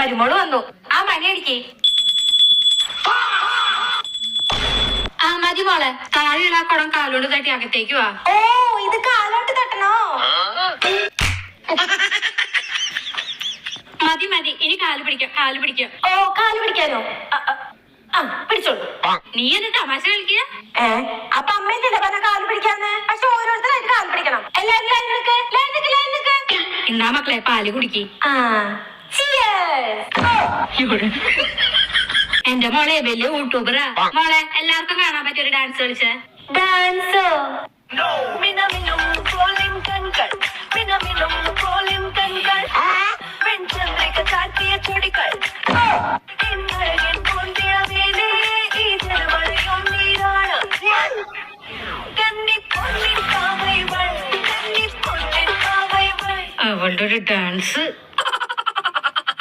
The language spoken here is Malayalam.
മരുമോള് വന്നു. ആ മണി അടിക്കേ. ആ മതി മോളെ. താഴെയുള്ള കുടം കാലോണ്ട് തട്ടി അകത്തേക്ക് വാ. ഓ ഇത് കാലോട്ട് തട്ടണോ? മതി മതി, ഇനി കാല് പിടിക്കാം. കാല് പിടിക്കാം. ഓ കാല് പിടിക്കാനോ? പിടിച്ചോളൂ. നീ എന്ന് തമാശ കളിക്കുക? അപ്പൊ അമ്മേന്നല്ലേ പറഞ്ഞ കാല് പിടിക്കാന്ന്? പക്ഷെ ഓരോരുത്തരായിട്ട് കാല് പിടിക്കണം. എല്ലാരും എന്നാ മക്കളെ പാല് കുടിക്കി. എന്റെ മോളെ വലിയ യൂട്യൂബറാ. മോളെ എല്ലാവർക്കും കാണാൻ പറ്റിയൊരു ഡാൻസ് കളിച്ചേ. ഡാൻസോ? മിനമിനും